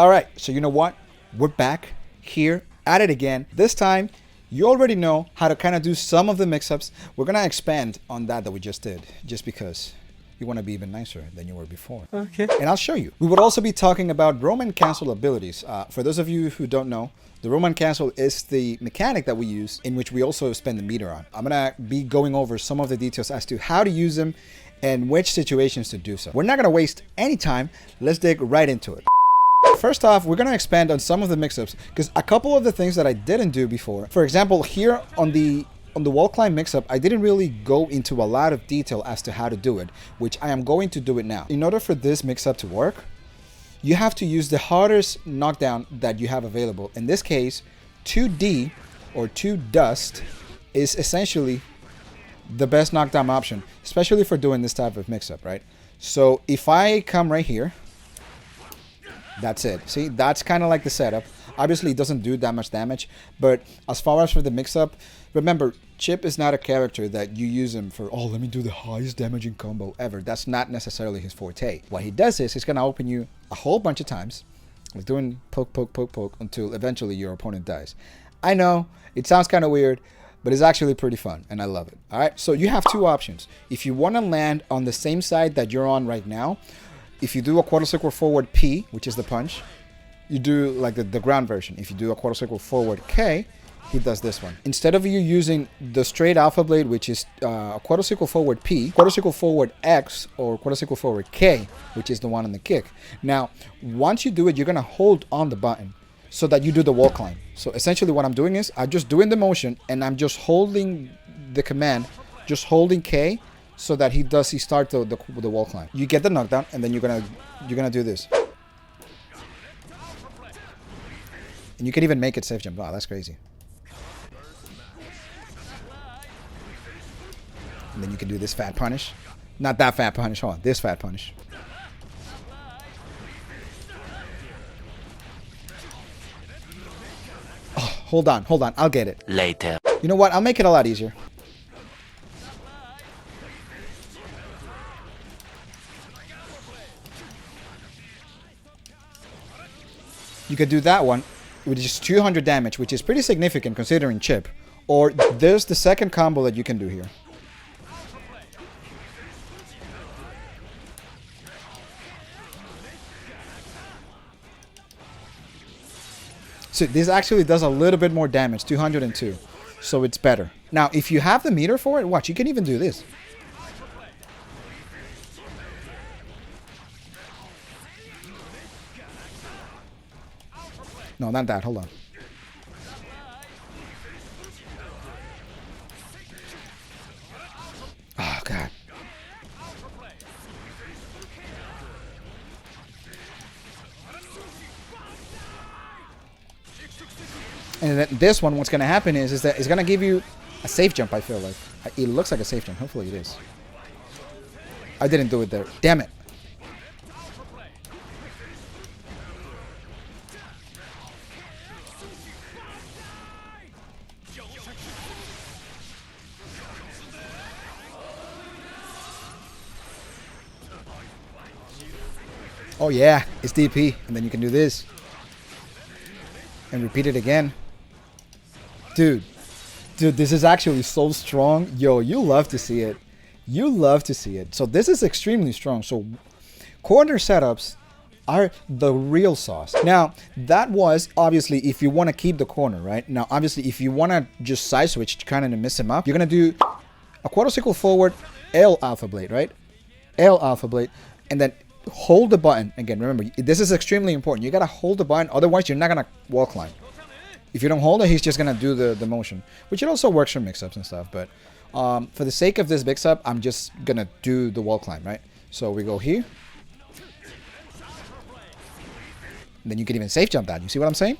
All right, so you know what? We're back here at it again. This time, you already know how to kind of do some of the mix-ups. We're going to expand on that we just did, just because you want to be even nicer than you were before. Okay. And I'll show you. We would also be talking about Roman cancel abilities. For those of you who don't know, the Roman cancel is the mechanic that we use in which we also spend the meter on. I'm going to be going over some of the details as to how to use them and which situations to do so. We're not going to waste any time. Let's dig right into it. First off, we're going to expand on some of the mix-ups because a couple of the things that I didn't do before, for example, here on the wall climb mix-up, I didn't really go into a lot of detail as to how to do it, which I am going to do it now. In order for this mix-up to work, you have to use the hardest knockdown that you have available. In this case, 2D or 2 dust is essentially the best knockdown option, especially for doing this type of mix-up, right? So if I come right here, that's it. See, that's kind of like the setup. Obviously, it doesn't do that much damage, but as far as for the mix-up, remember, Chipp is not a character that you use him for, oh, let me do the highest damaging combo ever. That's not necessarily his forte. What he does is he's going to open you a whole bunch of times, like doing poke, poke, poke, poke, until eventually your opponent dies. I know, it sounds kind of weird, but it's actually pretty fun, and I love it. All right, so you have two options. If you want to land on the same side that you're on right now, if you do a quarter circle forward P, which is the punch, you do like the ground version. If you do a quarter circle forward K, he does this one. Instead of you using the straight alpha blade, which is a quarter circle forward P, quarter circle forward X, or quarter circle forward K, which is the one on the kick. Now, once you do it, you're going to hold on the button so that you do the wall climb. So essentially what I'm doing is I'm just doing the motion and I'm just holding the command, just holding K, so that he starts the wall climb. You get the knockdown, and then you're gonna do this, and you can even make it safe jump. Wow, that's crazy. And then you can do this fat punish, not that fat punish. Hold on, this fat punish. Oh, hold on, I'll get it later. You know what? I'll make it a lot easier. You could do that one with just 200 damage, which is pretty significant considering Chipp. Or there's the second combo that you can do here. So this actually does a little bit more damage, 202. So it's better. Now, if you have the meter for it, watch, you can even do this. No, not that. Hold on. Oh, God. And then this one, what's going to happen is that it's going to give you a safe jump, I feel like. It looks like a safe jump. Hopefully it is. I didn't do it there. Damn it. Oh yeah, it's DP, and then you can do this. And repeat it again. Dude, this is actually so strong. Yo, you love to see it. You love to see it. So this is extremely strong. So corner setups are the real sauce. Now, that was obviously if you want to keep the corner, right? Now, obviously, if you want to just side switch to kind of mess him up, you're going to do a quarter circle forward L alpha blade, right? L alpha blade, and then hold the button. Again, remember, this is extremely important. You gotta hold the button, otherwise you're not gonna wall climb. If you don't hold it, he's just gonna do the motion, which it also works for mix-ups and stuff. But for the sake of this mix-up, I'm just gonna do the wall climb, right? So we go here, and then you can even safe jump that. You see what I'm saying?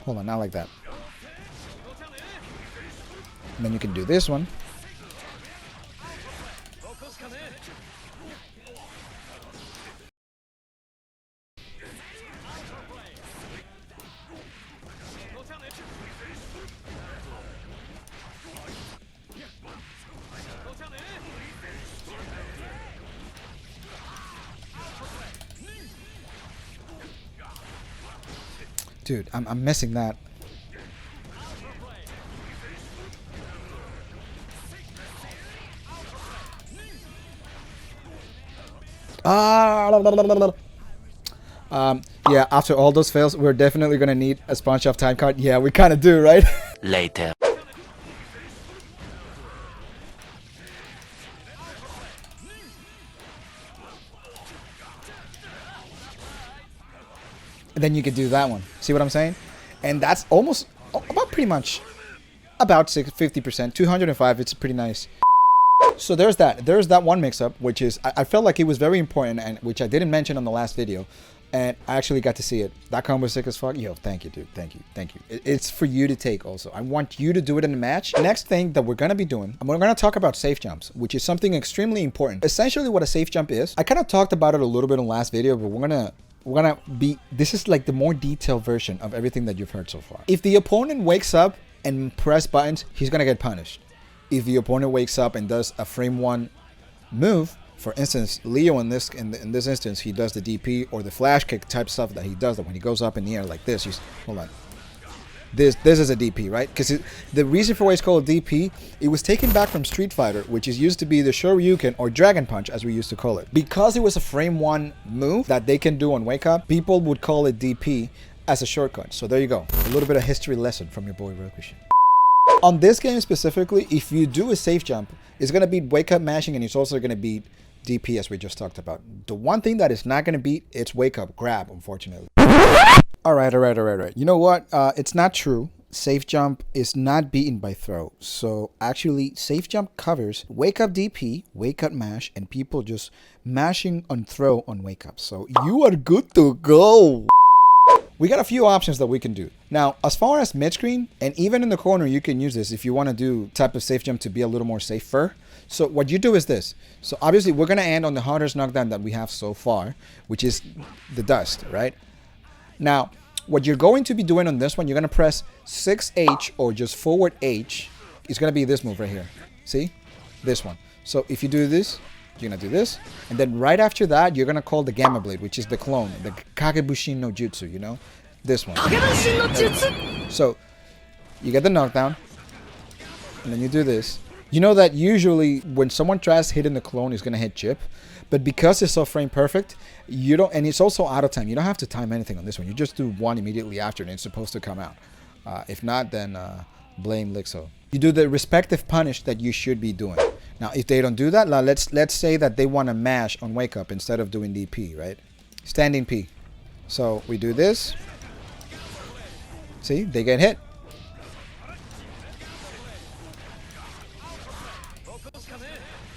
Hold on, not like that. And then you can do this one. Dude, I'm missing that. Yeah, after all those fails, we're definitely gonna need a sponge off time card. Yeah, we kind of do, right? Later. And then you could do that one. See what I'm saying? And that's almost about pretty much about 50%. 205, it's pretty nice. So there's that. There's that one mix-up, which is, I felt like it was very important, and which I didn't mention on the last video. And I actually got to see it. That combo was sick as fuck. Yo, thank you, dude. Thank you. Thank you. It's for you to take also. I want you to do it in the match. Next thing that we're going to be doing, we're going to talk about safe jumps, which is something extremely important. Essentially what a safe jump is, I kind of talked about it a little bit in the last video, but we're gonna be, this is like the more detailed version of everything that you've heard so far. If the opponent wakes up and press buttons, he's gonna get punished. If the opponent wakes up and does a frame one move, for instance, Leo in this instance, he does the DP or the flash kick type stuff that he does, that when he goes up in the air like this, hold on. This is a DP, right? Because the reason for why it's called a DP, it was taken back from Street Fighter, which is used to be the Shoryuken or Dragon Punch, as we used to call it. Because it was a frame one move that they can do on Wake Up, people would call it DP as a shortcut. So there you go. A little bit of history lesson from your boy Rokushen. On this game specifically, if you do a safe jump, it's going to beat Wake Up mashing, and it's also going to beat DP, as we just talked about. The one thing that it's not going to beat, it's Wake Up grab, unfortunately. All right. You know what? It's not true. Safe jump is not beaten by throw. So actually, safe jump covers Wake Up DP, Wake Up mash, and people just mashing on throw on Wake Up. So you are good to go. We got a few options that we can do. Now, as far as mid-screen, and even in the corner, you can use this if you want to do type of safe jump to be a little more safer. So what you do is this. So obviously, we're going to end on the hardest knockdown that we have so far, which is the dust, right? Now, what you're going to be doing on this one, you're going to press 6H or just forward H. It's going to be this move right here. See? This one. So if you do this, you're going to do this. And then right after that, you're going to call the Gamma Blade, which is the clone, the Kagebushin no Jutsu, you know? This one. So you get the knockdown. And then you do this. You know that usually when someone tries hitting the clone, it's going to hit Chipp. But because it's so frame perfect, you don't, and it's also out of time. You don't have to time anything on this one. You just do one immediately after, and it's supposed to come out. If not, then blame Lixo. You do the respective punish that you should be doing. Now, if they don't do that, let's say that they want to mash on Wake Up instead of doing DP, right? Standing P. So we do this. See, they get hit.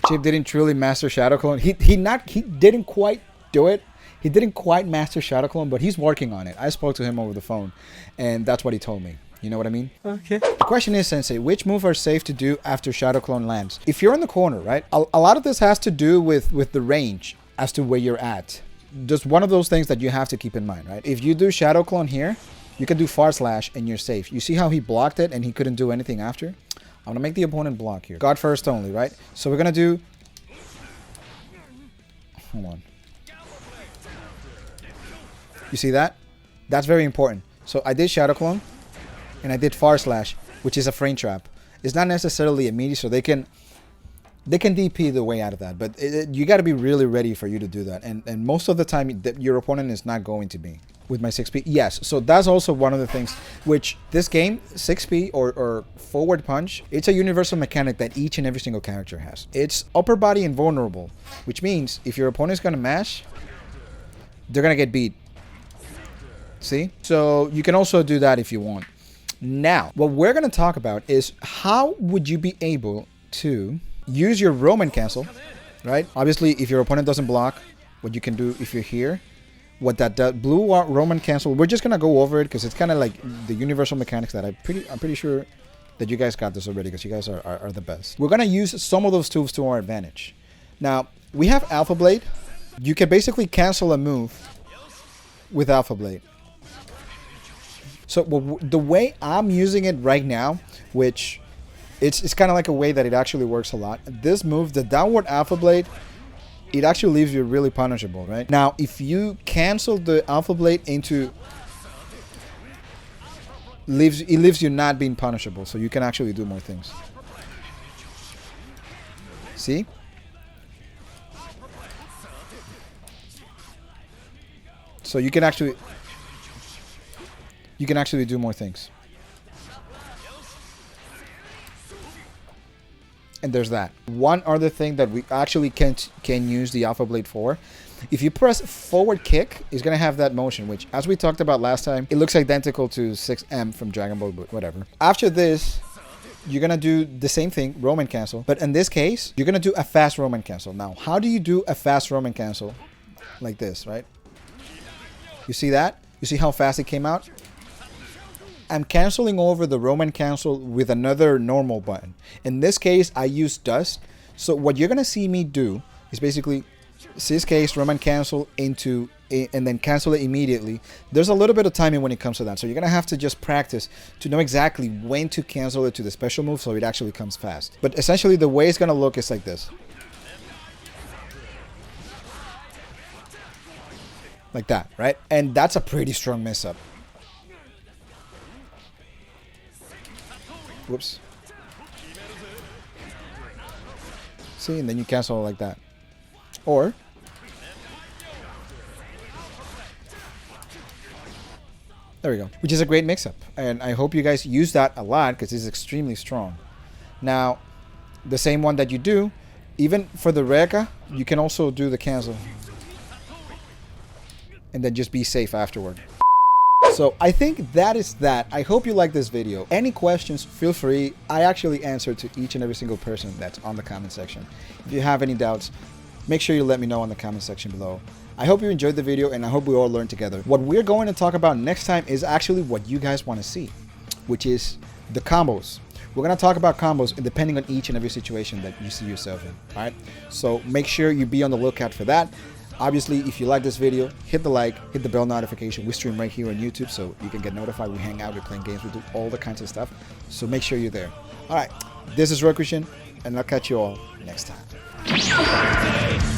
Chipp didn't truly master Shadow Clone. He didn't quite do it. He didn't quite master Shadow Clone, but he's working on it. I spoke to him over the phone, and that's what he told me. You know what I mean? Okay. The question is, Sensei, which move are safe to do after Shadow Clone lands? If you're in the corner, right? A lot of this has to do with the range as to where you're at. Just one of those things that you have to keep in mind, right? If you do Shadow Clone here, you can do Far Slash and you're safe. You see how he blocked it and he couldn't do anything after? I'm going to make the opponent block here. God first only, right? So we're going to do... Hold on. You see that? That's very important. So I did Shadow Clone. And I did Far Slash, which is a frame trap. It's not necessarily a meaty, so they can DP the way out of that. But you got to be really ready for you to do that. And most of the time, your opponent is not going to be. With my 6P, yes. So that's also one of the things which this game, 6P or forward punch, it's a universal mechanic that each and every single character has. It's upper body invulnerable, which means if your opponent's going to mash, they're going to get beat. See? So you can also do that if you want. Now, what we're going to talk about is how would you be able to use your Roman cancel, right? Obviously, if your opponent doesn't block, what you can do if you're here, what that does, blue Roman cancel, we're just going to go over it because it's kind of like the universal mechanics that I'm pretty sure that you guys got this already because you guys are the best. We're going to use some of those tools to our advantage. Now, we have Alpha Blade. You can basically cancel a move with Alpha Blade. So the way I'm using it right now, which it's kind of like a way that it actually works a lot. This move, the downward Alpha Blade, it actually leaves you really punishable, right? Now, if you cancel the Alpha Blade into leaves you not being punishable, so you can actually do more things. See? So you can actually do more things. And there's that. One other thing that we actually can use the Alpha Blade for. If you press forward kick, it's going to have that motion, which, as we talked about last time, it looks identical to 6M from Dragon Ball, but whatever. After this, you're going to do the same thing, Roman cancel. But in this case, you're going to do a fast Roman cancel. Now, how do you do a fast Roman cancel? Like this, right? You see that? You see how fast it came out? I'm canceling over the Roman cancel with another normal button. In this case, I use dust. So what you're going to see me do is basically this case Roman cancel into and then cancel it immediately. There's a little bit of timing when it comes to that. So you're going to have to just practice to know exactly when to cancel it to the special move so it actually comes fast. But essentially the way it's going to look is like this. Like that, right? And that's a pretty strong mess up. Whoops. See, and then you cancel it like that. Or there we go. Which is a great mix-up. And I hope you guys use that a lot because it's extremely strong. Now, the same one that you do, even for the Reka, you can also do the cancel. And then just be safe afterward. So I think that is that. I hope you like this video. Any questions, feel free. I actually answer to each and every single person that's on the comment section. If you have any doubts, make sure you let me know in the comment section below. I hope you enjoyed the video and I hope we all learn together. What we're going to talk about next time is actually what you guys want to see, which is the combos. We're going to talk about combos depending on each and every situation that you see yourself in. All right. So make sure you be on the lookout for that. Obviously, if you like this video, hit the like, hit the bell notification. We stream right here on YouTube, so you can get notified. We hang out, we're playing games, we do all the kinds of stuff. So make sure you're there. All right, this is Rokushen, and I'll catch you all next time.